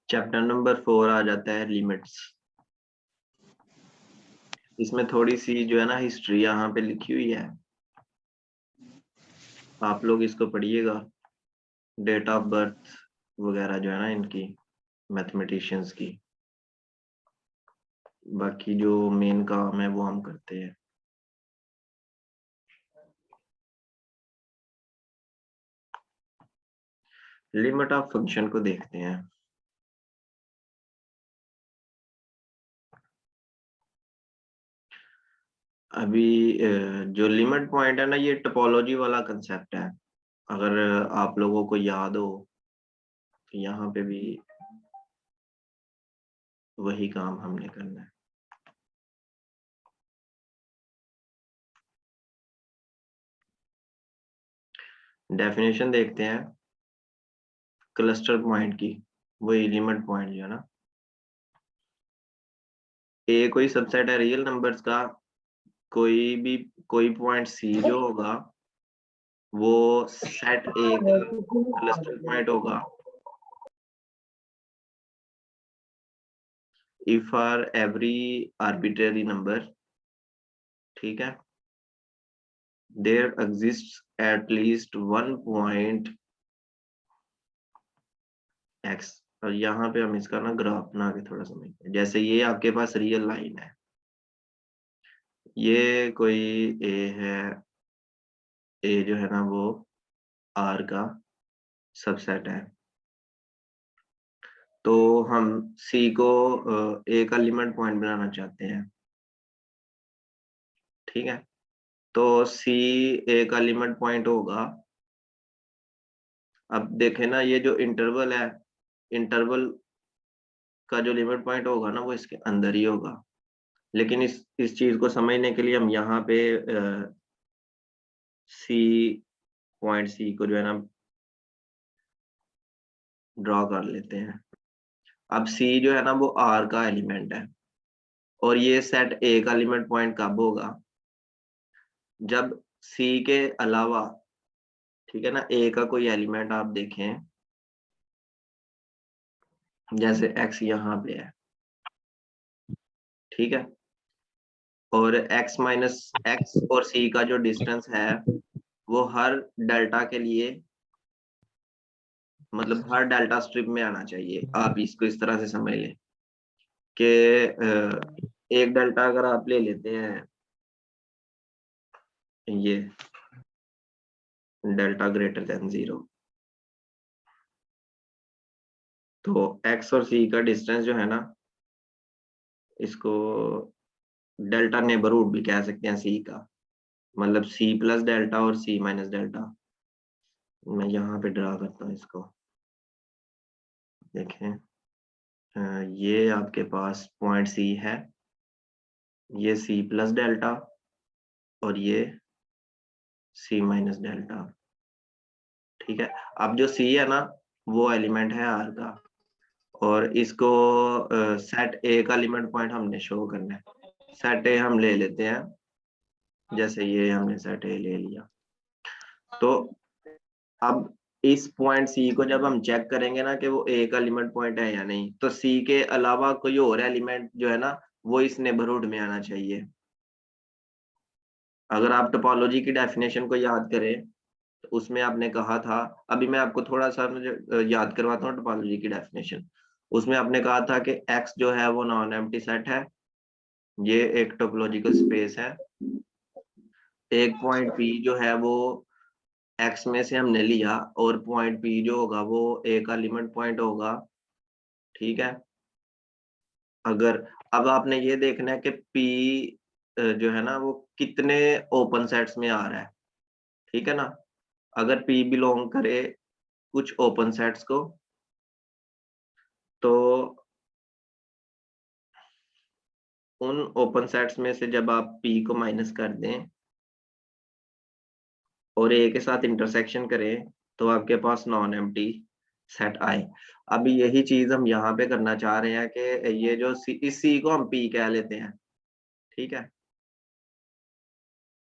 Chapter number 4 आ जाता है limits. इसमें थोड़ी सी जो है ना हिस्ट्री यहाँ पे लिखी हुई है, आप लोग इसको पढ़िएगा। डेट ऑफ बर्थ वगैरह जो है ना इनकी, मैथमेटिशियंस की। बाकी जो मेन काम है वो हम करते हैं। लिमिट ऑफ फंक्शन को देखते हैं। अभी जो लिमिट पॉइंट है ना, ये टोपोलॉजी वाला कंसेप्ट है। अगर आप लोगों को याद हो तो यहाँ पे भी वही काम हमने करना है। डेफिनेशन देखते हैं क्लस्टर पॉइंट की, वही लिमिट पॉइंट जो है ना। ए कोई सबसेट है रियल नंबर्स का, कोई पॉइंट सी जो होगा वो सेट ए का क्लस्टर पॉइंट होगा if r every arbitrary number, ठीक है, there exists at least one point x. और यहाँ पे हम इसका ना ग्राफ बना के थोड़ा समझते हैं। जैसे ये आपके पास रियल लाइन है, ये कोई ए है, ए जो है ना वो आर का सबसेट है। तो हम सी को ए का लिमिट पॉइंट बनाना चाहते हैं, ठीक है। तो सी ए का लिमिट पॉइंट होगा। अब देखें ना, ये जो इंटरवल है, इंटरवल का जो लिमिट पॉइंट होगा ना वो इसके अंदर ही होगा। लेकिन इस चीज को समझने के लिए हम यहाँ पे सी पॉइंट सी को जो है ना ड्रॉ कर लेते हैं। अब सी जो है ना वो आर का एलिमेंट है, और ये सेट ए का लिमिट पॉइंट कब होगा, जब सी के अलावा, ठीक है ना, ए का कोई एलिमेंट आप देखें, जैसे एक्स यहाँ पे है, ठीक है, और एक्स माइनस एक्स और सी का जो डिस्टेंस है वो हर डेल्टा के लिए, मतलब हर डेल्टा स्ट्रिप में आना चाहिए। आप इसको इस तरह से समझ लें कि एक डेल्टा अगर आप ले लेते हैं, ये डेल्टा ग्रेटर देन 0, तो एक्स और सी का डिस्टेंस जो है ना, इसको डेल्टा नेबरहुड भी कह सकते हैं सी का, मतलब सी प्लस डेल्टा और सी माइनस डेल्टा। मैं यहाँ पे ड्रा करता हूँ इसको, देखें। ये आपके पास पॉइंट सी है, ये सी प्लस डेल्टा और ये सी माइनस डेल्टा, ठीक है। अब जो सी है ना वो एलिमेंट है आर का, और इसको सेट ए का लिमिट पॉइंट हमने शो करना है। सेट ए हम ले लेते हैं, जैसे ये हमने सेट ए ले लिया। तो अब इस पॉइंट सी को जब हम चेक करेंगे ना कि वो ए का लिमिट पॉइंट है या नहीं, तो सी के अलावा कोई और एलिमेंट जो है ना वो इस नेबरहुड में आना चाहिए। अगर आप टोपोलॉजी की डेफिनेशन को याद करें तो उसमें आपने कहा था, अभी मैं आपको थोड़ा सा याद करवाता हूँ टोपोलॉजी की डेफिनेशन। उसमें आपने कहा था कि एक्स जो है वो नॉन एम्प्टी सेट है, ये एक टोपोलॉजिकल स्पेस है। एक पॉइंट पी जो है वो एक्स में से हमने लिया, और पॉइंट पी जो होगा वो ए का लिमिट पॉइंट होगा, ठीक है। अगर अब आपने ये देखना है कि पी जो है ना वो कितने ओपन सेट्स में आ रहा है, ठीक है ना। अगर पी बिलोंग करे कुछ ओपन सेट्स को, तो उन ओपन सेट्स में से जब आप पी को माइनस कर दें और ए के साथ इंटरसेक्शन करें, तो आपके पास नॉन एम्प्टी सेट आए। अभी यही चीज हम यहाँ पे करना चाह रहे हैं कि ये जो इस सी को हम पी कह लेते हैं, ठीक है।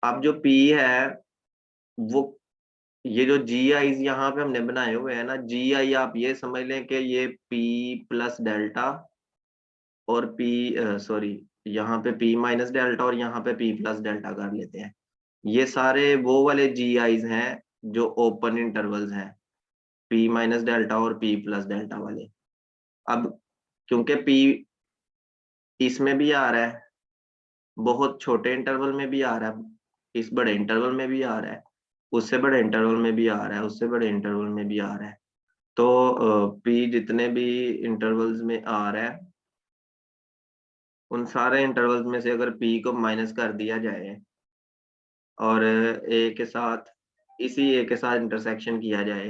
अब जो पी है वो ये जो जी आईज यहाँ पे हमने बनाए हुए हैं ना, जी आई आप ये समझ लें कि ये पी प्लस डेल्टा और पी, सॉरी, यहाँ पे पी माइनस डेल्टा और यहाँ पे पी प्लस डेल्टा कर लेते हैं। ये सारे वो वाले जी आईज हैं जो ओपन इंटरवल्स हैं, पी माइनस डेल्टा और पी प्लस डेल्टा वाले। अब क्योंकि पी इसमें भी आ रहा है, बहुत छोटे इंटरवल में भी आ रहा है, इस बड़े इंटरवल में भी आ रहा है, उससे बड़े इंटरवल में भी आ रहा है, उससे बड़े इंटरवल में भी आ रहा है। तो पी जितने भी इंटरवल्स में आ रहा है, उन सारे इंटरवल्स में से अगर पी को माइनस कर दिया जाए और ए के साथ, इसी ए के साथ इंटरसेक्शन किया जाए,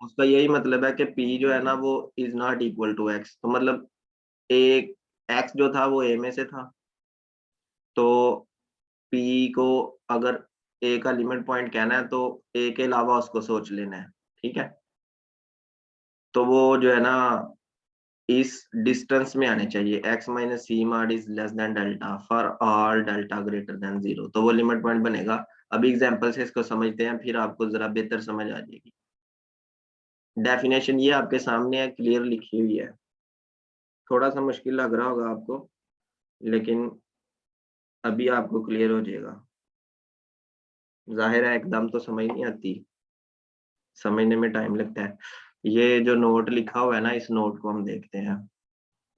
उसका यही मतलब है कि पी जो है ना वो is not equal to x. तो मतलब ए, एक्स जो था वो ए में से था, तो पी को अगर ए का लिमिट पॉइंट कहना है तो ए के अलावा उसको सोच लेना है, ठीक है। तो वो जो है ना इस डिस्टेंस में आने चाहिए, x minus c mod is less than delta for all delta greater than 0, तो वो लिमिट पॉइंट बनेगा। अभी एग्जांपल से इसको समझते हैं, फिर आपको जरा बेहतर समझ आ जाएगी। डेफिनेशन ये आपके सामने है, क्लियर लिखी हुई है। थोड़ा सा मुश्किल लग रहा होगा आपको, लेकिन अभी आपको क्लियर हो जाएगा। जाहिर है एकदम तो समझ नहीं आती, समझने में टाइम लगता है। ये जो नोट लिखा हुआ है ना, इस नोट को हम देखते हैं।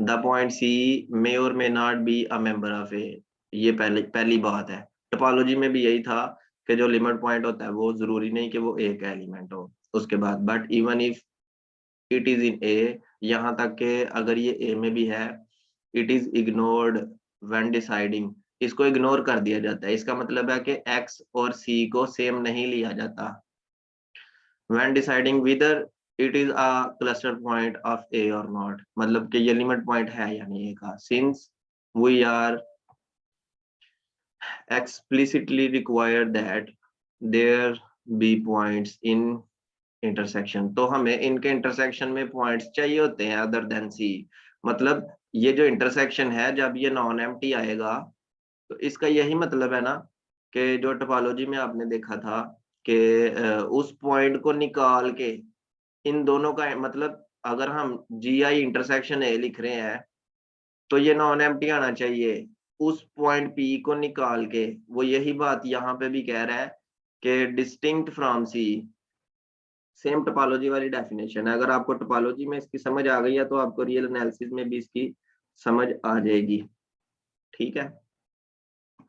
द पॉइंट सी मे और may not be a member of A, ये पहली बात है। टोपोलॉजी में भी यही था कि जो लिमिट पॉइंट होता है वो जरूरी नहीं कि वो ए का एलिमेंट हो। उसके बाद but even if it is in A, यहाँ तक के अगर ये ए में भी है, it is ignored when deciding, इसको इग्नोर कर दिया जाता है। इसका मतलब है कि एक्स और सी को सेम नहीं लिया जाता when deciding whether it is a cluster point of A or not, मतलब कि ये लिमिट पॉइंट है या नहीं A का, since we are explicitly required that there be points in intersection, तो हमें इनके इंटरसेक्शन में पॉइंट्स चाहिए होते हैं अदर देन सी। मतलब ये जो इंटरसेक्शन है, जब ये नॉन एम्प्टी आएगा, तो इसका यही मतलब है ना कि जो टोपोलॉजी में आपने देखा था कि उस पॉइंट को निकाल के इन दोनों का मतलब, अगर हम जी आई इंटरसेक्शन ए लिख रहे हैं तो ये नॉन एम्प्टी आना चाहिए उस पॉइंट पी को निकाल के। वो यही बात यहाँ पे भी कह रहा है कि distinct from c, same topology वाली डेफिनेशन है। अगर आपको टोपोलॉजी में इसकी समझ आ गई है तो आपको रियल एनालिसिस में भी इसकी समझ आ जाएगी, ठीक है।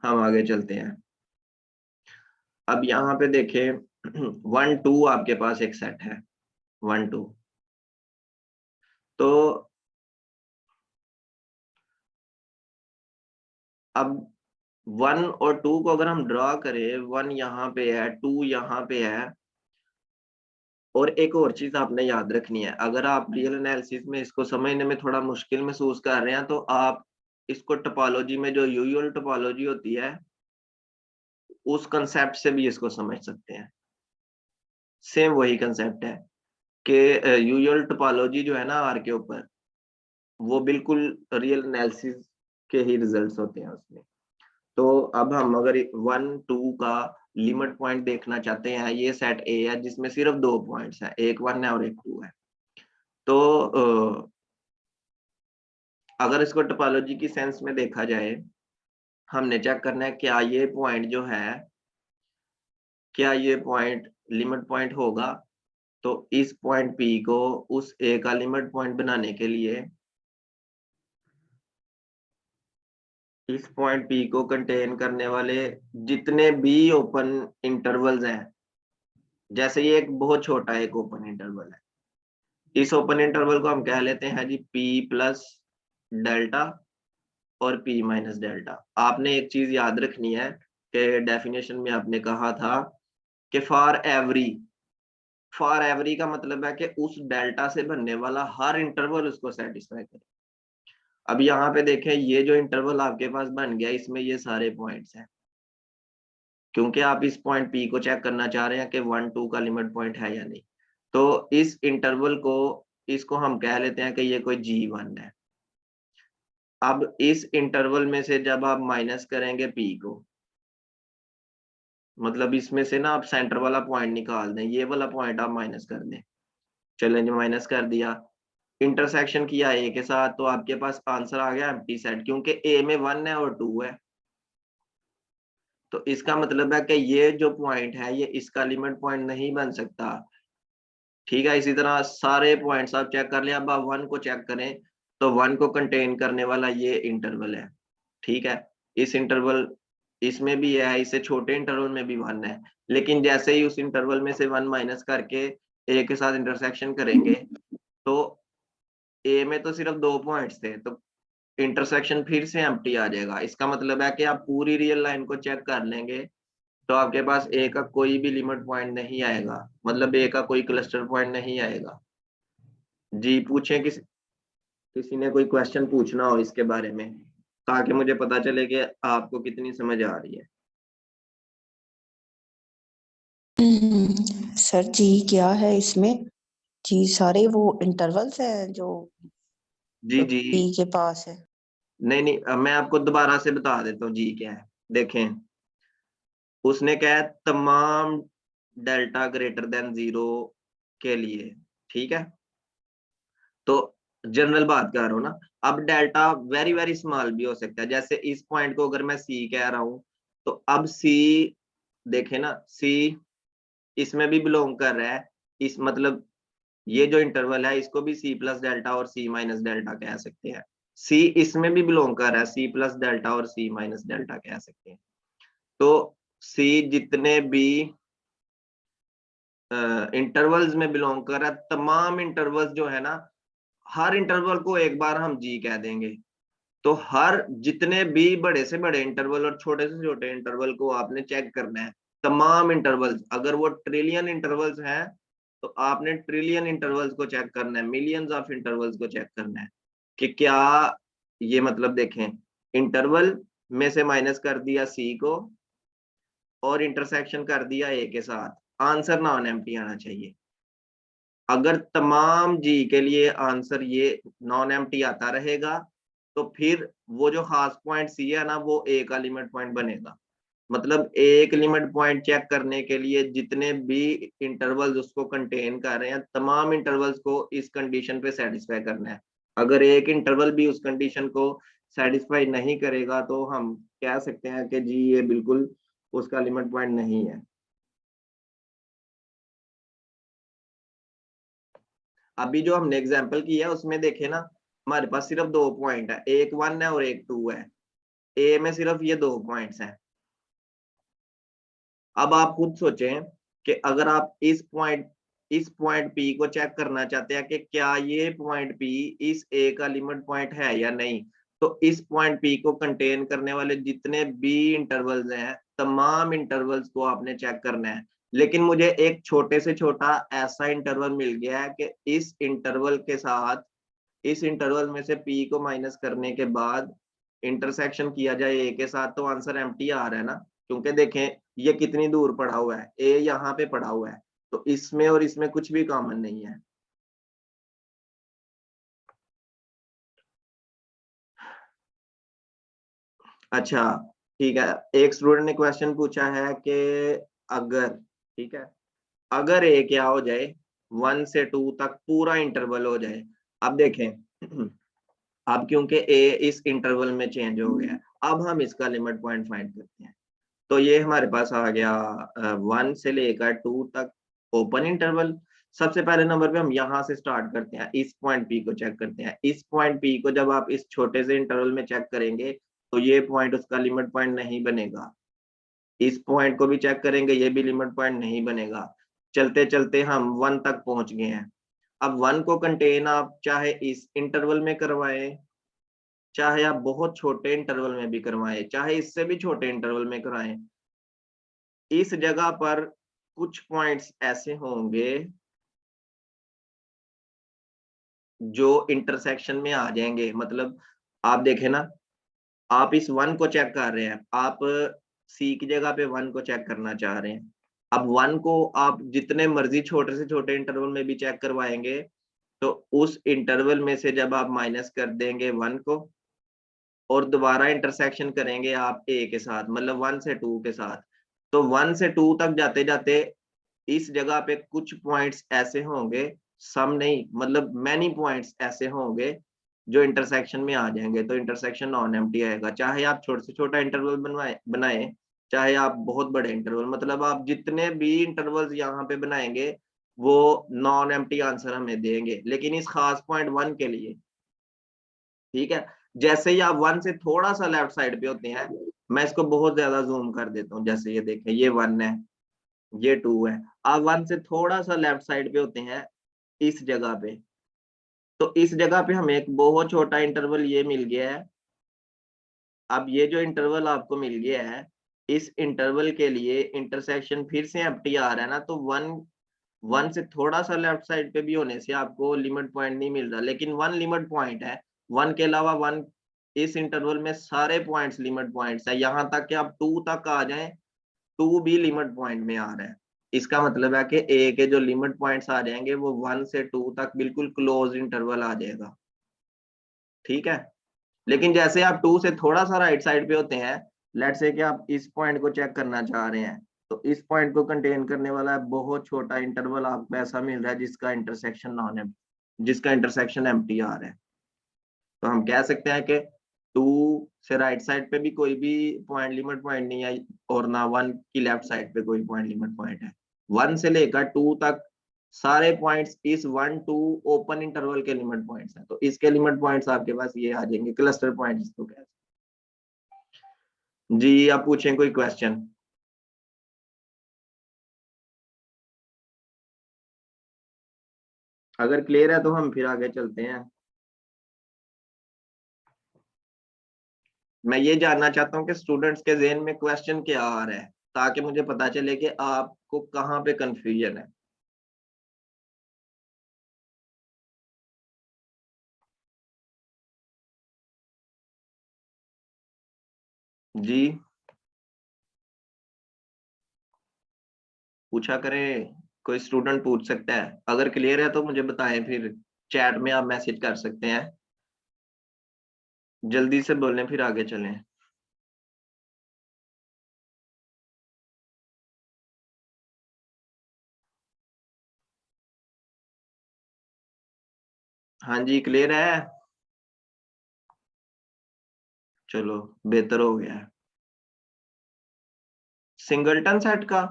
हम आगे चलते हैं। अब यहाँ पे देखें 1 2 आपके पास एक सेट है, 1 2, तो अब 1 और 2 को अगर हम ड्रॉ करें, 1 यहाँ पे है, 2 यहाँ पे है। और एक और चीज आपने याद रखनी है, अगर आप रियल एनालिसिस में इसको समझने में थोड़ा मुश्किल महसूस कर रहे हैं तो आप इसको टोपोलॉजी में जो यूजुअल टोपोलॉजी होती है उस कंसेप्ट से भी इसको समझ सकते हैं। सेम वही कंसेप्ट है कि यूजुअल टोपोलॉजी जो है ना आर के ऊपर, वो बिल्कुल रियल एनालिसिस के ही रिजल्ट्स होते हैं उसमें। तो अब हम अगर 1 2 का लिमिट पॉइंट देखना चाहते हैं, ये सेट ए है जिसमें सिर्फ 2 पॉइंट्स हैं, एक 1 है और एक 2 है। तो अगर इसको टोपोलॉजी की सेंस में देखा जाए, हमने चेक करना है क्या ये पॉइंट जो है, क्या ये पॉइंट लिमिट पॉइंट होगा। तो इस पॉइंट पी को उस ए का लिमिट पॉइंट बनाने के लिए इस पॉइंट पी को कंटेन करने वाले जितने भी ओपन इंटरवल्स हैं, जैसे ये एक बहुत छोटा एक ओपन इंटरवल है, इस ओपन इंटरवल को हम कह लेते हैं जी पी प्लस डेल्टा और पी माइनस डेल्टा। आपने एक चीज याद रखनी है कि डेफिनेशन में आपने कहा था कि फॉर एवरी का मतलब है कि उस डेल्टा से बनने वाला हर इंटरवल उसको सेटिस्फाई करे। अब यहाँ पे देखें, ये जो इंटरवल आपके पास बन गया इसमें ये सारे पॉइंट्स हैं, क्योंकि आप इस पॉइंट पी को चेक करना चाह रहे हैं कि 1 2 का लिमिट पॉइंट है या नहीं। तो इस इंटरवल को, इसको हम कह लेते हैं कि ये कोई G1 है। अब इस इंटरवल में से जब आप माइनस करेंगे पी को, मतलब इसमें से ना आप सेंटर वाला पॉइंट निकाल दें, ये वाला पॉइंट आप माइनस कर दें। चलें जी, माइनस कर दिया, इंटरसेक्शन किया ए के साथ, तो आपके पास आंसर आ गया एम्प्टी सेट, क्योंकि ए में 1 है और 2 है। तो इसका मतलब है कि ये जो पॉइंट है ये इसका लिमिट पॉइंट नहीं बन सकता। ठीक है, इसी तरह सारे पॉइंट्स आप चेक कर लें। अब आप 1 को चेक करें, तो 1 को कंटेन करने वाला ये इंटरवल है। ठीक है, इस इंटरवल इसमें भी है, इससे छोटे इंटरवल में भी 1 है, लेकिन जैसे ही उस इंटरवल में से 1 माइनस करके ए के साथ इंटरसेक्शन करेंगे, तो ए में तो सिर्फ 2 पॉइंट्स थे, तो इंटरसेक्शन फिर से एम्प्टी आ जाएगा। इसका मतलब है कि आप पूरी रियल लाइन को चेक कर लेंगे, तो आपके पास ए का कोई भी लिमिट पॉइंट नहीं आएगा, मतलब ए का कोई क्लस्टर पॉइंट नहीं आएगा। जी पूछें, किसी ने कोई क्वेश्चन पूछना हो इसके बारे में, ताकि मुझे पता चले कि आपको कितनी समझ आ रही है। सर जी क्या है इसमें? जी सारे वो इंटरवल्स हैं जो जी जी, पी के पास है। नहीं नहीं, अब मैं आपको दोबारा से बता देता हूँ जी क्या है। देखें, उसने क्या है, तमाम डेल्टा ग्रेटर देन 0 के लिए। ठीक है, तो जनरल बात कर रहा हूँ ना। अब डेल्टा वेरी वेरी स्मॉल भी हो सकता है, जैसे इस पॉइंट को अगर मैं सी कह रहा हूँ, तो अब सी, देखे ना, सी इसमें भी बिलोंग कर रहा है। इस मतलब ये जो इंटरवल है इसको भी सी प्लस डेल्टा और सी माइनस डेल्टा कह सकते हैं। सी इसमें भी बिलोंग कर रहा है, सी प्लस डेल्टा और सी माइनस डेल्टा कह सकते हैं। तो सी जितने भी इंटरवल्स में बिलोंग कर रहा है, तमाम इंटरवल्स जो है ना, हर इंटरवल को एक बार हम जी कह देंगे। तो हर जितने भी बड़े से बड़े इंटरवल और छोटे से छोटे इंटरवल को आपने चेक करना है। तमाम इंटरवल्स, अगर वो ट्रिलियन इंटरवल्स हैं, तो आपने ट्रिलियन इंटरवल्स को चेक करना है, मिलियंस ऑफ इंटरवल्स को चेक करना है कि क्या ये, मतलब देखें, इंटरवल में से माइनस कर दिया सी को और इंटरसेक्शन कर दिया ए के साथ, आंसर नॉन एम्प्टी आना चाहिए। अगर तमाम जी के लिए आंसर ये नॉन एम्प्टी आता रहेगा, तो फिर वो जो खास पॉइंट सी है ना, वो ए का लिमिट पॉइंट बनेगा। मतलब एक लिमिट पॉइंट चेक करने के लिए जितने भी इंटरवल्स उसको कंटेन कर रहे हैं, तमाम इंटरवल्स को इस कंडीशन पे सेटिस्फाई करना है। अगर एक इंटरवल भी उस कंडीशन को सेटिस्फाई नहीं करेगा, तो हम कह सकते हैं कि जी ये बिल्कुल उसका लिमिट पॉइंट नहीं है। अभी जो हमने एग्जाम्पल किया उसमें देखे ना, हमारे पास सिर्फ 2 पॉइंट है, एक 1 है और एक 2 है। ए में सिर्फ ये 2 पॉइंट्स हैं। अब आप खुद सोचें कि अगर आप इस पॉइंट पी को चेक करना चाहते हैं कि क्या ये पॉइंट पी इस ए का लिमिट पॉइंट है या नहीं, तो इस पॉइंट पी को कंटेन करने वाले जितने भी इंटरवल्स हैं, तमाम इंटरवल्स को आपने चेक करना है। लेकिन मुझे एक छोटे से छोटा ऐसा इंटरवल मिल गया है कि इस इंटरवल के साथ, इस इंटरवल में से पी को माइनस करने के बाद इंटरसेक्शन किया जाए ए के साथ, तो आंसर एम्प्टी आ रहा है ना। क्योंकि देखें ये कितनी दूर पड़ा हुआ है, ए यहाँ पे पड़ा हुआ है, तो इसमें और इसमें कुछ भी कॉमन नहीं है। अच्छा, ठीक है, एक स्टूडेंट ने क्वेश्चन पूछा है कि अगर, ठीक है, अगर ए क्या हो जाए, 1 से 2 तक पूरा इंटरवल हो जाए। अब देखें, अब क्योंकि ए इस इंटरवल में चेंज हो गया है, अब हम इसका लिमिट पॉइंट फाइंड करते हैं। तो ये हमारे पास आ गया 1 से लेकर 2 तक ओपन इंटरवल। सबसे पहले नंबर पे हम यहाँ से स्टार्ट करते हैं, इस पॉइंट पी को चेक करते हैं। इस पॉइंट पी को जब आप इस छोटे से इंटरवल में चेक करेंगे, तो ये पॉइंट उसका लिमिट पॉइंट नहीं बनेगा। इस पॉइंट को भी चेक करेंगे, ये भी लिमिट पॉइंट नहीं बनेगा। चलते चलते हम 1 तक पहुंच गए हैं। अब 1 को कंटेन आप चाहे इस इंटरवल में करवाएं, चाहे आप बहुत छोटे इंटरवल में भी करवाएं, चाहे इससे भी छोटे इंटरवल में कराएं, इस जगह पर कुछ पॉइंट्स ऐसे होंगे जो इंटरसेक्शन में आ जाएंगे। मतलब आप देखें ना, आप इस 1 को चेक कर रहे हैं, आप सी की जगह पे 1 को चेक करना चाह रहे हैं। अब 1 को आप जितने मर्जी छोटे से छोटे इंटरवल में भी चेक करवाएंगे, तो उस इंटरवल में से जब आप माइनस कर देंगे 1 को और दोबारा इंटरसेक्शन करेंगे आप ए के साथ, मतलब 1 से 2 के साथ, तो 1 से 2 तक जाते जाते इस जगह पे कुछ पॉइंट्स ऐसे होंगे, सम नहीं मतलब मैनी पॉइंट्स ऐसे होंगे जो इंटरसेक्शन में आ जाएंगे, तो इंटरसेक्शन नॉन एम्प्टी आएगा। चाहे आप छोटे से छोटा इंटरवल बनाए, चाहे आप बहुत बड़े इंटरवल, मतलब आप जितने भी इंटरवल्स यहाँ पे बनाएंगे वो नॉन एम्प्टी आंसर हमें देंगे, लेकिन इस खास पॉइंट 1 के लिए। ठीक है, जैसे ही आप 1 से थोड़ा सा लेफ्ट साइड पे होते हैं, मैं इसको बहुत ज्यादा जूम कर देता हूँ, जैसे ये देखें, ये 1 है, ये 2 है। आप 1 से थोड़ा सा लेफ्ट साइड पे होते हैं इस जगह पे, तो इस जगह पे हमें एक बहुत छोटा इंटरवल ये मिल गया है। अब ये जो इंटरवल आपको मिल गया है, इस इंटरवल के लिए इंटरसेक्शन फिर से एम्प्टी आ रहा है ना, तो 1 से थोड़ा सा लेफ्ट साइड पे भी होने से आपको लिमिट पॉइंट नहीं मिल रहा, लेकिन 1 लिमिट पॉइंट है। 1 के अलावा 1 इस इंटरवल में सारे पॉइंट्स लिमिट पॉइंट्स है, यहाँ तक कि आप 2 तक आ जाएं, 2 भी लिमिट पॉइंट में आ रहा है। इसका मतलब है कि ए के जो लिमिट पॉइंट्स आ जाएंगे वो 1 से 2 तक बिल्कुल क्लोज इंटरवल आ जाएगा। ठीक है, लेकिन जैसे आप 2 से थोड़ा सा राइट साइड पे होते हैं, लेट्स से कि आप इस पॉइंट को चेक करना चाह रहे हैं, तो इस पॉइंट को कंटेन करने वाला बहुत छोटा इंटरवल आपको ऐसा मिल रहा है जिसका इंटरसेक्शन नॉन एम जिसका इंटरसेक्शन एम्प्टी आ रहा है। तो हम कह सकते हैं कि 2 से राइट साइड पे भी कोई भी पॉइंट लिमिट पॉइंट नहीं है, और ना 1 की लेफ्ट साइड पे कोई पॉइंट लिमिट पॉइंट है। 1 से लेकर 2 तक सारे पॉइंट्स इस 1 2 ओपन इंटरवल के लिमिट पॉइंट्स हैं, तो इसके लिमिट पॉइंट्स आपके पास ये आ जाएंगे, क्लस्टर पॉइंट्स इसको कहते हैं। जी आप पूछें कोई क्वेश्चन। अगर क्लियर है तो हम फिर आगे चलते हैं। मैं ये जानना चाहता हूँ कि स्टूडेंट्स के ज़हन में क्वेश्चन क्या आ रहा है, ताकि मुझे पता चले कि आपको कहाँ पे कंफ्यूजन है। जी पूछा करें, कोई स्टूडेंट पूछ सकता है, अगर क्लियर है तो मुझे बताएं, फिर चैट में आप मैसेज कर सकते हैं। जल्दी से बोलें फिर आगे चलें। हाँ जी क्लियर है, चलो बेहतर हो गया है। सिंगलटन सेट का,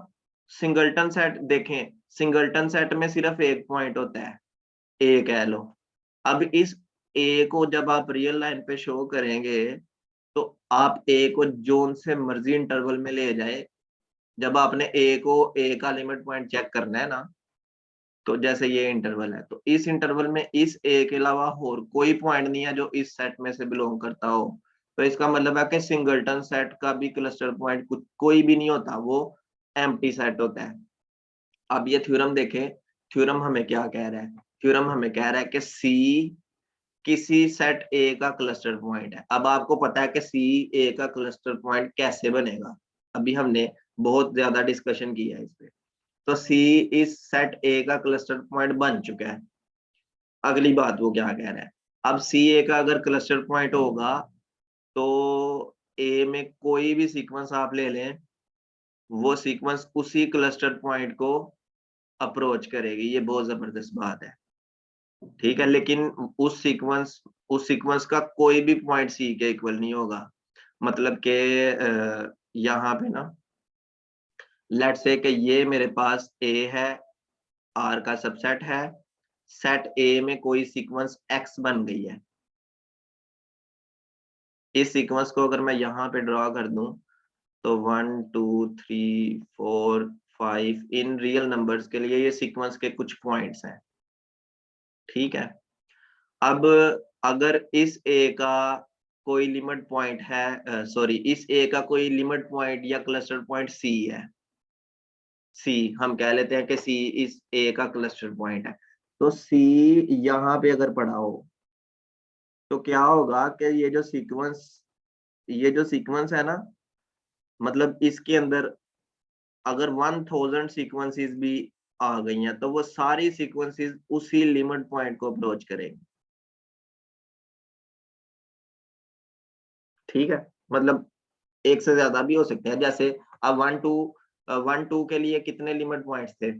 सिंगलटन सेट देखें, सिंगलटन सेट में सिर्फ एक पॉइंट होता है, ए कह लो। अब इस ए को जब आप रियल लाइन पे शो करेंगे, तो आप ए को जोन से मर्जी इंटरवल में ले जाए, जब आपने ए को ए का लिमिट पॉइंट चेक करना है ना, तो जैसे ये इंटरवल है, तो इस इंटरवल में इस ए के अलावा और कोई पॉइंट नहीं है जो इस सेट में से बिलोंग करता हो, तो इसका मतलब है कि सिंगलटन सेट का भी क्लस्टर पॉइंट कुछ कोई भी नहीं होता, वो एम्प्टी सेट होता है। अब ये थ्योरम देखें, थ्योरम हमें क्या कह रहा है, थ्योरम हमें कह रहा है कि सी किसी सेट ए का क्लस्टर पॉइंट है। अब आपको पता है कि सी ए का क्लस्टर पॉइंट कैसे बनेगा, अभी हमने बहुत ज्यादा डिस्कशन किया है इस पे। तो सी इस सेट ए का क्लस्टर पॉइंट बन चुका है। अगली बात वो क्या कह रहा है, अब सी ए का अगर क्लस्टर पॉइंट होगा, तो ए में कोई भी सीक्वेंस आप ले लें, वो सीक्वेंस उसी क्लस्टर पॉइंट को अप्रोच करेगी, ये बहुत जबरदस्त बात है। ठीक है, लेकिन उस सीक्वेंस का कोई भी पॉइंट सी के इक्वल नहीं होगा। मतलब के यहाँ पे ना, लेट्स से कि ये मेरे पास ए है, आर का सबसेट है, सेट ए में कोई सीक्वेंस एक्स बन गई है। इस सीक्वेंस को अगर मैं यहाँ पे ड्रॉ कर दूं, तो 1 2 3 4 5 इन रियल नंबर्स के लिए ये सीक्वेंस के कुछ पॉइंट्स हैं। ठीक है, अब अगर इस ए का कोई लिमिट पॉइंट है, सॉरी इस ए का कोई लिमिट पॉइंट या क्लस्टर पॉइंट सी है, सी हम कह लेते हैं कि सी इस ए का क्लस्टर पॉइंट है, तो सी यहाँ पे अगर पड़ा हो, तो क्या होगा कि ये जो सीक्वेंस है ना, मतलब इसके अंदर अगर 1000 सीक्वेंसेस भी आ गई हैं, तो वो सारी सीक्वेंसेस उसी लिमिट पॉइंट को अप्रोच करेंगे। ठीक है, मतलब एक से ज्यादा भी हो सकते हैं, जैसे अब 1 2 1 2 के लिए कितने लिमिट पॉइंट्स थे?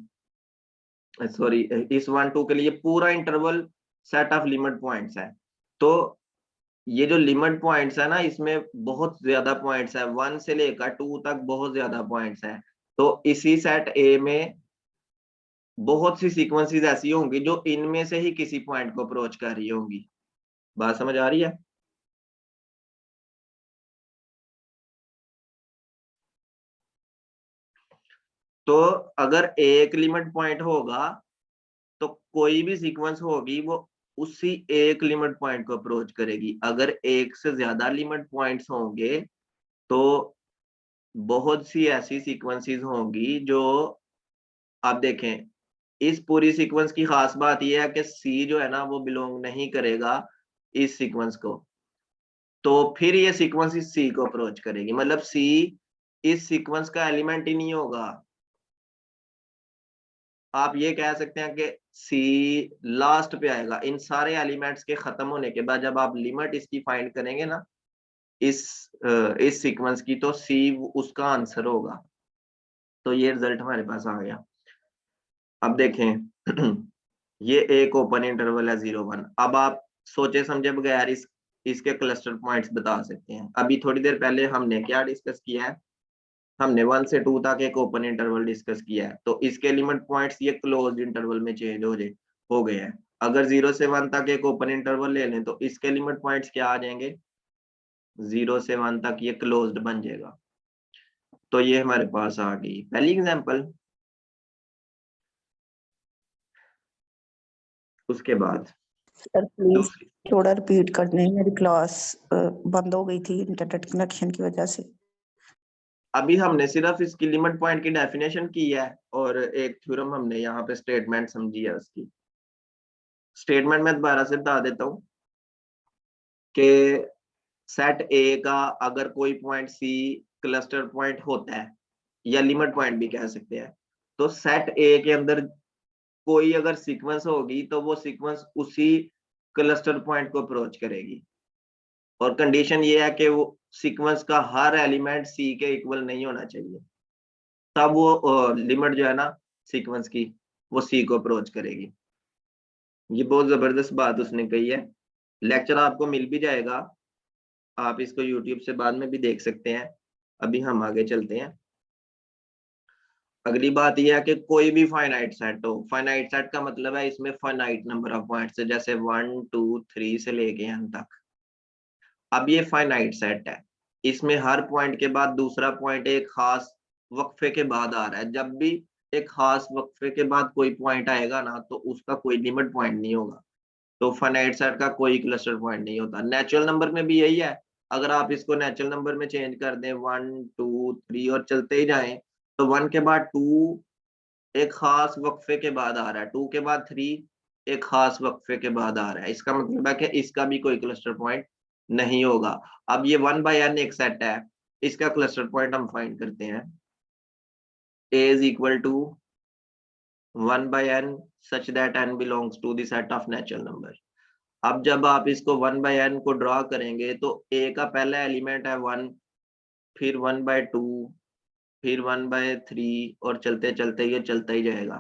सॉरी, इस 1 2 के लिए पूरा interval set of limit points है। तो ये जो लिमिट पॉइंट्स है ना, इसमें बहुत ज्यादा पॉइंट्स है, 1 से लेकर 2 तक बहुत ज्यादा पॉइंट्स है। तो इसी सेट ए में बहुत सी सीक्वेंसेस ऐसी होंगी जो इनमें से ही किसी पॉइंट को अप्रोच कर रही होंगी। बात समझ आ रही है? तो अगर एक लिमिट पॉइंट होगा तो कोई भी सीक्वेंस होगी वो उसी एक लिमिट पॉइंट को अप्रोच करेगी। अगर एक से ज्यादा लिमिट पॉइंट्स होंगे तो बहुत सी ऐसी सीक्वेंसेस होंगी जो, आप देखें, इस पूरी सीक्वेंस की खास बात यह है कि सी जो है ना वो बिलोंग नहीं करेगा इस सीक्वेंस को। तो फिर ये सीक्वेंस इस सी को अप्रोच करेगी, मतलब सी इस सीक्वेंस का एलिमेंट ही नहीं होगा। आप ये कह सकते हैं कि सी लास्ट पे आएगा। इन सारे एलिमेंट्स के खत्म होने के बाद जब आप लिमिट इसकी फाइंड करेंगे ना इस इस सीक्वेंस की, तो सी उसका आंसर होगा। तो ये रिजल्ट हमारे पास आ गया। अब देखें ये एक ओपन इंटरवल है 0 1। अब आप सोचे समझे बगैर इसके क्लस्टर पॉइंट्स बता सकते हैं। अभी थोड़ी देर पहले हमने क्या डिस्कस किया है? हमने 1 से 2 तक एक ओपन इंटरवल डिस्कस किया है। तो इसके लिमिट पॉइंट्स ये क्लोज्ड इंटरवल में चेंज हो गए हैं। अगर 0 से 1 तक एक ओपन इंटरवल ले लें तो इसके लिमिट पॉइंट्स क्या आ जाएंगे? 0 से 1 तक ये क्लोज्ड बन जाएगा। तो ये हमारे पास आ गई पहली एग्जांपल। उसके बाद सर प्लीज दूसरी, थोड़ा रिपीट कर दें, मेरी क्लास बंद हो गई थी इंटरनेट कनेक्शन की वजह से। अभी हमने सिर्फ इसकी लिमिट पॉइंट की डेफिनेशन की है और एक थ्योरम हमने यहाँ पे स्टेटमेंट समझी है उसकी। स्टेटमेंट में दोबारा से बता देता हूँ कि सेट ए का अगर कोई पॉइंट सी क्लस्टर पॉइंट होता है या लिमिट पॉइंट भी कह सकते हैं, तो सेट ए के अंदर कोई अगर सीक्वेंस होगी तो वो सीक्वेंस उसी क्लस्टर पॉइंट को अप्रोच करेगी। और कंडीशन ये है कि वो सीक्वेंस का हर एलिमेंट सी के इक्वल नहीं होना चाहिए, तब वो लिमिट जो है ना सीक्वेंस की वो सी को अप्रोच करेगी। ये बहुत जबरदस्त बात उसने कही है। लेक्चर आपको मिल भी जाएगा, आप इसको यूट्यूब से बाद में भी देख सकते हैं। अभी हम आगे चलते हैं। अगली बात यह है कि कोई भी फाइनाइट सेट हो। फाइनाइट सेट का मतलब है इसमें फाइनाइट नंबर ऑफ पॉइंट्स है, जैसे 1 2 3 से लेके एन तक। अब ये फाइनाइट सेट है, इसमें हर पॉइंट के बाद दूसरा पॉइंट एक खास वक्फे के बाद आ रहा है। जब भी एक खास वक्फे के बाद कोई पॉइंट आएगा ना तो उसका कोई लिमिट पॉइंट नहीं होगा। तो फाइनाइट सेट का कोई क्लस्टर पॉइंट नहीं होता। नेचुरल नंबर में भी यही है। अगर आप इसको नेचुरल नंबर में चेंज कर दें 1 2 3 और चलते ही जाएं, तो 1 के बाद 2 एक खास वक्फे के बाद आ रहा है, 2 के बाद 3 एक खास वक्फे के बाद आ रहा है। इसका मतलब है कि इसका भी कोई क्लस्टर पॉइंट नहीं होगा। अब ये 1 बाय n एक सेट है, इसका क्लस्टर पॉइंट हम फाइंड करते हैं। A is equal to 1 by n such that n belongs to the set of natural number। अब जब आप इसको 1 by n को ड्रॉ करेंगे तो A का पहला एलिमेंट है 1, फिर 1 by 2, फिर 1 by 3 और चलते चलते ये चलता ही जाएगा।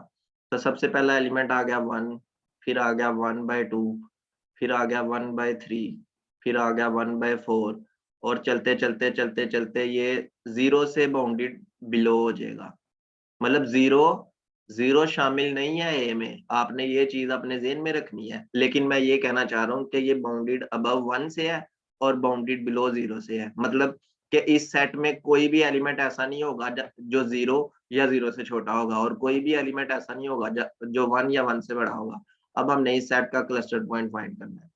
तो सबसे पहला एलिमेंट आ गया 1, फिर आ गया 1 by 2, फिर आ गया 1 by 3, फिर आ गया 1 by 4 और चलते चलते चलते चलते ये 0 से बाउंडेड बिलो हो जाएगा। मतलब 0 शामिल नहीं है ए में, आपने ये चीज अपने ज़हन में रखनी है। लेकिन मैं ये कहना चाह रहा हूँ कि ये बाउंडेड अबव 1 से है और बाउंडेड बिलो 0 से है। मतलब कि इस सेट में कोई भी एलिमेंट ऐसा नहीं होगा जो 0 या 0 से छोटा होगा, और कोई भी एलिमेंट ऐसा नहीं होगा जो 1 या 1 से बड़ा होगा। अब हमने इस सेट का क्लस्टर पॉइंट फाइंड करना है।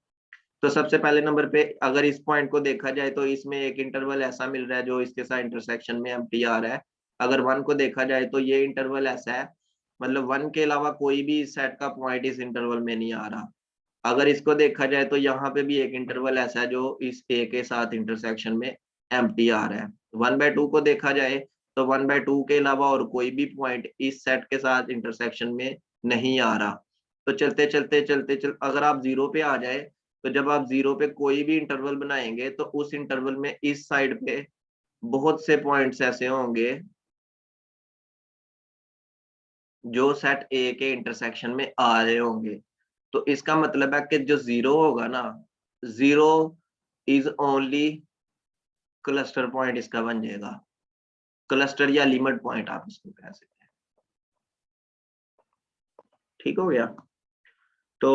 तो सबसे पहले नंबर पे अगर इस पॉइंट को देखा जाए तो इसमें एक इंटरवल ऐसा मिल रहा है जो इसके साथ इंटरसेक्शन में एम्प्टी आ रहा है। अगर 1 को देखा जाए तो ये इंटरवल ऐसा है, मतलब 1 के अलावा कोई भी इस सेट का पॉइंट इस इंटरवल में नहीं आ रहा। अगर इसको देखा जाए तो यहाँ पे भी एक इंटरवल ऐसा है जो इस ए के साथ इंटरसेक्शन में एम्प्टी आ रहा है। 1/2 को देखा जाए तो 1/2 के अलावा और कोई भी पॉइंट इस सेट के साथ इंटरसेक्शन में नहीं आ रहा। तो चलते चलते अगर आप 0 पे आ जाए, तो जब आप 0 पे कोई भी इंटरवल बनाएंगे तो उस इंटरवल में इस साइड पे बहुत से पॉइंट्स ऐसे होंगे जो सेट ए के इंटरसेक्शन में आ रहे होंगे। तो इसका मतलब है कि जो 0 होगा ना, 0 इज ओनली क्लस्टर पॉइंट इसका बन जाएगा। क्लस्टर या लिमिट पॉइंट आप इसको कह सकते हैं। ठीक हो गया। तो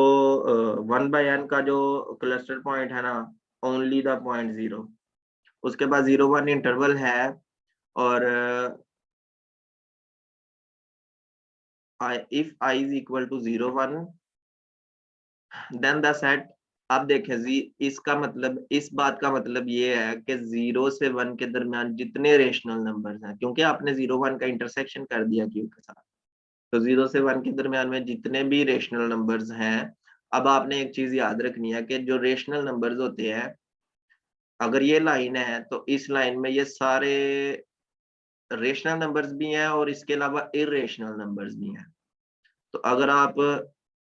1/n का जो क्लस्टर पॉइंट है ना, ओनली द पॉइंट 0। उसके बाद 0 1 इंटरवल है, और if I is equal to 0 1 then the set। अब देखें जी, इसका मतलब, इस बात का मतलब ये है कि 0 से 1 के दरमियान जितने रेशनल नंबर्स हैं, क्योंकि आपने 0 1 का इंटरसेक्शन कर दिया क्यू के साथ, तो 0 से 1 के दरमियान में जितने भी रेशनल नंबर्स हैं, अब आपने एक चीज याद रखनी है कि जो रेशनल नंबर्स होते हैं, अगर ये लाइन है तो इस लाइन में ये सारे रेशनल नंबर्स भी हैं और इसके अलावा इरेशनल नंबर्स भी हैं। तो अगर आप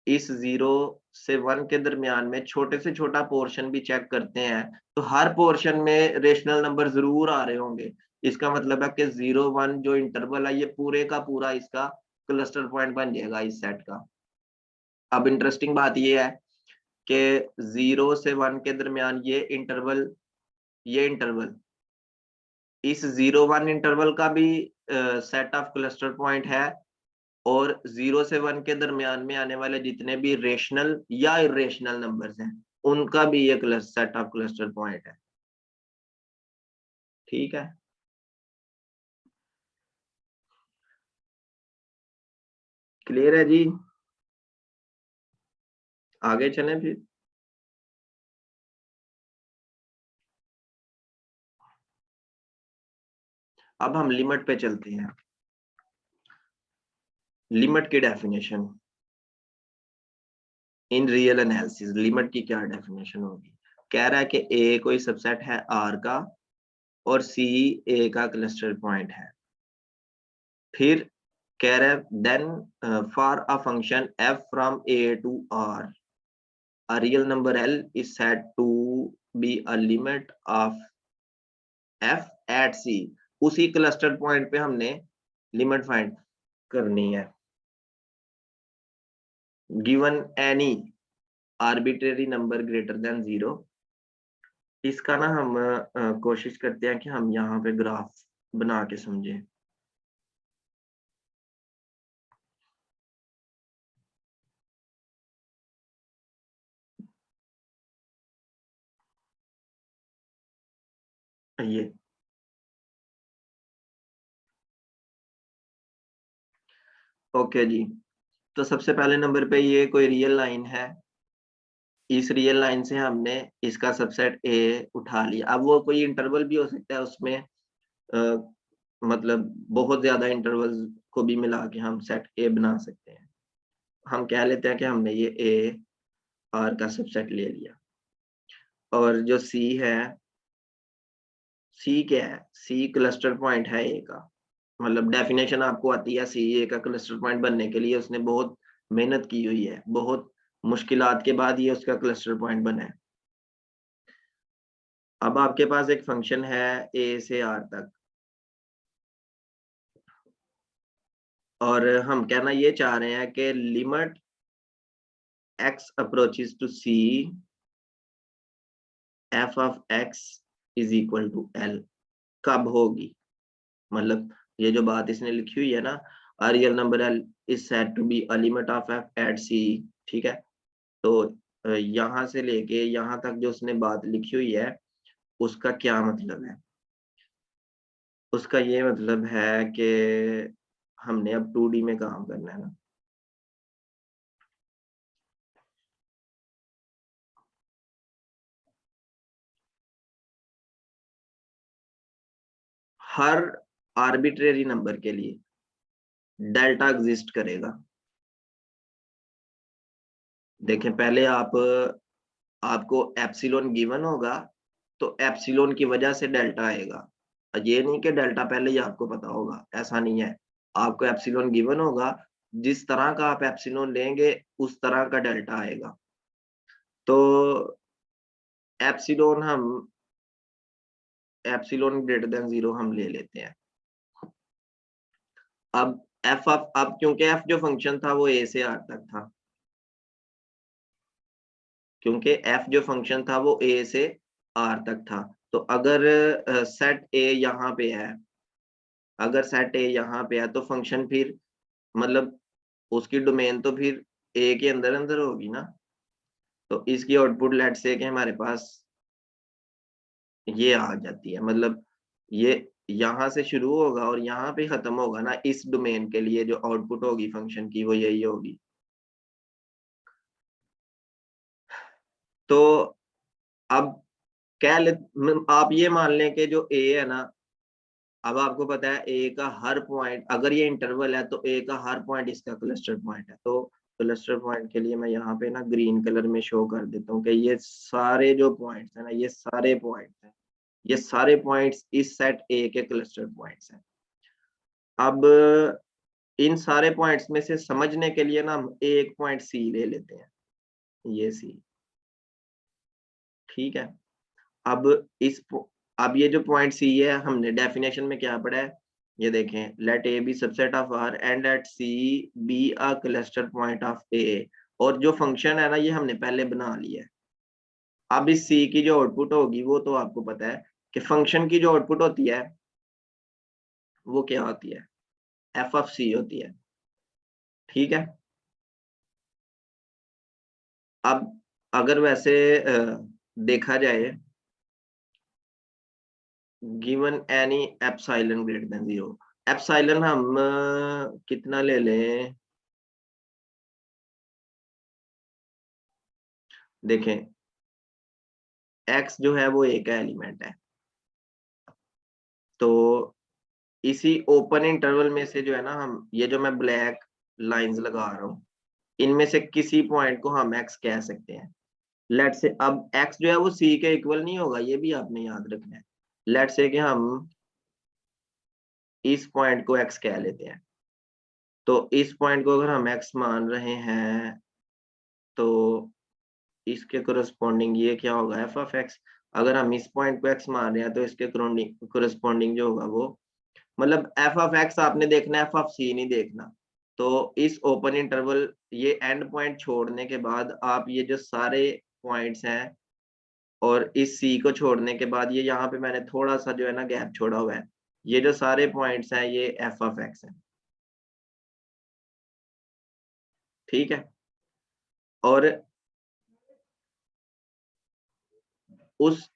इस 0 से 1 के दरमियान में छोटे से छोटा पोर्शन भी चेक करते हैं, तो हर पोर्शन में रेशनल नंबर जरूर आ रहे होंगे। इसका मतलब है कि 0 1 जो इंटरवल है, ये पूरे का पूरा इसका क्लस्टर पॉइंट बन जाएगा इस सेट का। अब इंटरेस्टिंग बात ये है कि 0 से 1 के दरमियान ये इंटरवल इस 0 1 इंटरवल का भी सेट ऑफ क्लस्टर पॉइंट है, और 0 से 1 के दरमियान में आने वाले जितने भी रेशनल या इरेशनल नंबर्स हैं, उनका भी ये सेट ऑफ क्लस्टर पॉइंट है। ठीक है। क्लियर है जी? आगे चलें फिर। अब हम लिमिट पे चलते हैं। लिमिट की definition in real analysis, limit की क्या डेफिनेशन होगी? कह रहा है कि ए कोई सबसेट है आर का, और सी ए का क्लस्टर पॉइंट है। फिर कह रहा है then for a function f from A to R, a real number L is said to be a limit of f at C। उसी क्लस्टर पॉइंट पे हमने लिमिट फाइंड करनी है, given any arbitrary number greater than 0। इसका ना हम कोशिश करते हैं कि हम यहाँ पे ग्राफ बना के समझें। ये ओके जी। तो सबसे पहले नंबर पे ये कोई रियल लाइन है, इस रियल लाइन से हमने इसका सबसेट ए उठा लिया। अब वो कोई इंटरवल भी हो सकता है उसमें, मतलब बहुत ज्यादा इंटरवल्स को भी मिला के हम सेट ए बना सकते हैं। हम कह लेते हैं कि हमने ये ए आर का सबसेट ले लिया, और जो सी है, सी क्या है? सी क्लस्टर पॉइंट है ए का। मतलब डेफिनेशन आपको आती है, सी ए का क्लस्टर पॉइंट बनने के लिए उसने बहुत मेहनत की हुई है, बहुत मुश्किलात के बाद ये उसका क्लस्टर पॉइंट बना है। अब आपके पास एक फंक्शन है ए से आर तक, और हम कहना ये चाह रहे हैं कि limit x approaches to c f of x is equal to l कब होगी? मतलब ये जो बात इसने लिखी हुई है ना, a real number l is said to be a limit of f at c। ठीक है। तो यहाँ से लेके यहाँ तक जो उसने बात लिखी हुई है, उसका क्या मतलब है? उसका ये मतलब है कि हमने अब 2D में काम करना है ना। हर आर्बिट्रेरी नंबर के लिए डेल्टा एग्जिस्ट करेगा। देखें, पहले आपको एप्सिलॉन गिवन होगा, तो एप्सिलॉन की वजह से डेल्टा आएगा। ये नहीं कि डेल्टा पहले ही आपको पता होगा, ऐसा नहीं है। आपको एप्सिलॉन गिवन होगा, जिस तरह का आप एप्सिलॉन लेंगे उस तरह का डेल्टा आएगा। तो एप्सिलॉन हम एप्सिलॉन ग्रेटर देन 0 हम ले लेते हैं। अब एफ ऑफ, अब क्योंकि एफ जो फंक्शन था वो ए से आर तक था, क्योंकि एफ जो फंक्शन था वो ए से आर तक था, तो अगर सेट ए यहाँ पे है, अगर सेट ए यहाँ पे है तो फंक्शन फिर मतलब उसकी डोमेन तो फिर ए के अंदर अंदर होगी ना। तो इसकी आउटपुट लेट से कि हमारे पास ये आ जाती है, मतलब ये यहाँ से शुरू होगा और यहाँ पे खत्म होगा ना, इस डोमेन के लिए जो आउटपुट होगी फंक्शन की वो यही होगी। तो अब कह ले, आप ये मान लें कि जो ए है ना, अब आपको पता है ए का हर पॉइंट, अगर ये इंटरवल है तो ए का हर पॉइंट इसका क्लस्टर पॉइंट है। तो क्लस्टर पॉइंट के लिए मैं यहाँ पे ना ग्रीन कलर में शो कर देता हूँ कि ये सारे जो पॉइंट्स है ना, ये सारे पॉइंट्स हैं, ये सारे पॉइंट्स इस सेट ए के क्लस्टर पॉइंट्स हैं। अब इन सारे पॉइंट्स में से समझने के लिए ना हम एक पॉइंट सी ले लेते हैं, ये सी, ठीक है। अब अब ये जो पॉइंट सी है, हमने डेफिनेशन में क्या पढ़ा है, ये देखें, let A be subset of R and let C be a cluster point of A. और जो फंक्शन है ना, ये हमने पहले बना लिया है। अब इस सी की जो आउटपुट होगी वो तो आपको पता है कि फंक्शन की जो आउटपुट होती है वो क्या होती है, एफ ऑफ सी होती है, ठीक है। अब अगर वैसे देखा जाए, given any epsilon greater than 0, epsilon हम कितना ले लें, देखें x जो है वो एक एलिमेंट है, तो इसी ओपन इंटरवल में से जो है ना, हम ये जो मैं ब्लैक लाइंस लगा रहा हूँ, इनमें से किसी पॉइंट को हम x कह सकते हैं। लेट से अब x जो है वो c के इक्वल नहीं होगा, ये भी आपने याद रखना है। लेट से कि हम इस पॉइंट को x कह लेते हैं, तो इस पॉइंट को अगर हम x मान रहे हैं तो इसके कोरस्पॉन्डिंग ये क्या होगा, एफ ऑफ एक्स। अगर हम इस पॉइंट को x मान रहे हैं तो इसके कोरस्पॉन्डिंग जो होगा वो, मतलब एफ ऑफ एक्स आपने देखना है, एफ ऑफ सी नहीं देखना। तो इस ओपन इंटरवल, ये एंड पॉइंट छोड़ने के बाद आप ये जो सारे पॉइंट्स हैं और इस सी को छोड़ने के बाद, ये यहाँ पे मैंने थोड़ा सा जो है ना गैप छोड़ा हुआ है, ये जो सारे पॉइंट्स हैं ये एफ ऑफ एक्स है, ठीक है। और उस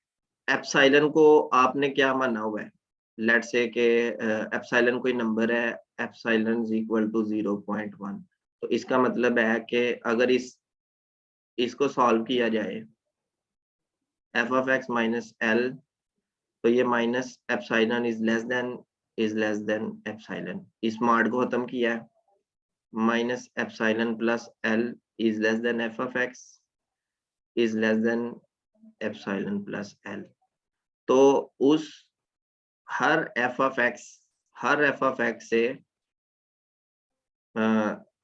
एप्सिलॉन को आपने क्या माना हुआ है, लेट्स से कि एप्सिलॉन कोई नंबर है, एप्सिलॉन इज इक्वल टू 0.1। तो इसका मतलब है कि अगर इसको सॉल्व किया जाए, F of X minus L, तो ये minus epsilon is less then epsilon, इस मार्ड को खत्म किया है, minus epsilon plus L is less then F of x is less then epsilon plus L. तो उस हर एफ ऑफ एक्स से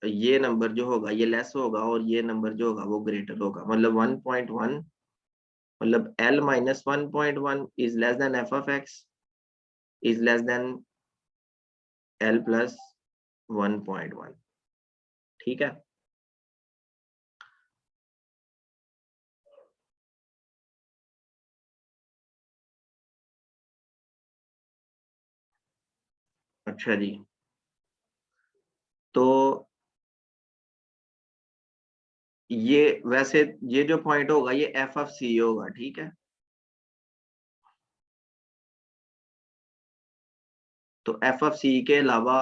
ये नंबर जो होगा ये लेस होगा और ये नंबर जो होगा वो ग्रेटर होगा, मतलब 1.1, मतलब L minus 1.1 is less then F of x is less then L plus 1.1, ठीक है। अच्छा जी, तो ये वैसे ये जो पॉइंट होगा ये एफ ऑफ सी होगा, ठीक है। तो एफ ऑफ सी के अलावा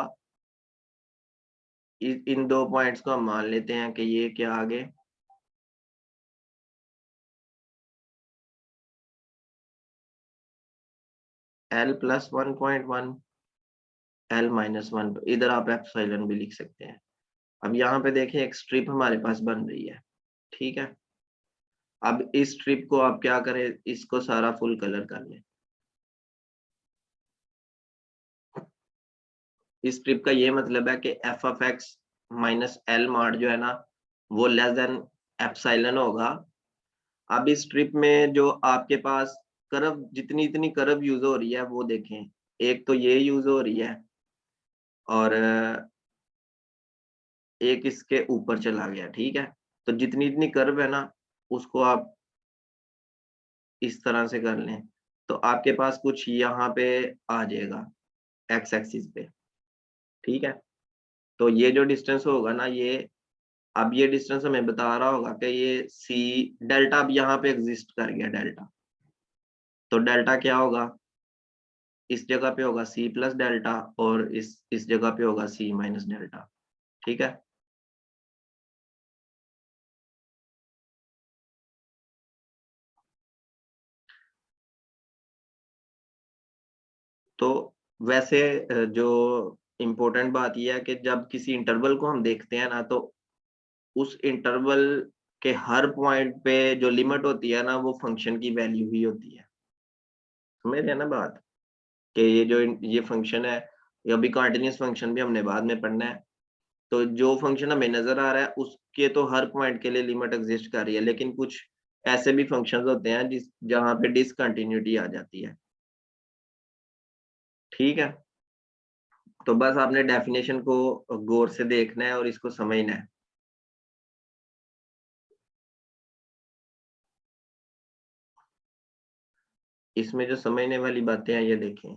इन दो पॉइंट्स को हम मान लेते हैं कि ये क्या आगे, L प्लस 1.1, L माइनस 1, इधर आप एप्सिलॉन भी लिख सकते हैं। अब यहाँ पे देखें एक स्ट्रिप हमारे पास बन रही है, ठीक है। अब इस स्ट्रिप को आप क्या करें, इसको सारा फुल कलर कर लें। इस स्ट्रिप का ये मतलब है कि F of X minus L मार्ड जो है ना वो लेस देन एप्सिलॉन होगा। अब इस स्ट्रिप में जो आपके पास कर्व, जितनी इतनी कर्व यूज हो रही है वो देखें, एक तो ये यूज हो रही है और एक इसके ऊपर चला गया, ठीक है। तो जितनी जितनी कर्व है ना, उसको आप इस तरह से कर लें, तो आपके पास कुछ यहाँ पे आ जाएगा एक्स एक्सिस पे, ठीक है। तो ये जो डिस्टेंस होगा ना, ये अब ये डिस्टेंस हमें बता रहा होगा कि ये सी डेल्टा अब यहाँ पे एग्जिस्ट कर गया डेल्टा। तो डेल्टा क्या होगा, इस जगह पे होगा सी प्लस डेल्टा और इस जगह पे होगा सी माइनस डेल्टा, ठीक है। तो वैसे जो इम्पोर्टेंट बात यह है कि जब किसी इंटरवल को हम देखते हैं ना, तो उस इंटरवल के हर पॉइंट पे जो लिमिट होती है ना, वो फंक्शन की वैल्यू ही होती है। समझ रहे हैं ना बात, कि ये फंक्शन है, ये अभी कंटीन्यूअस फंक्शन भी हमने बाद में पढ़ना है। तो जो फंक्शन हमें नजर आ रहा है, उसके तो हर पॉइंट के लिए लिमिट एग्जिस्ट कर रही है, लेकिन कुछ ऐसे भी फंक्शंस होते हैं जहाँ पे डिसकंटिन्यूटी आ जाती है, ठीक है। तो बस आपने डेफिनेशन को गौर से देखना है और इसको समझना है। इसमें जो समझने वाली बातें हैं, ये देखें।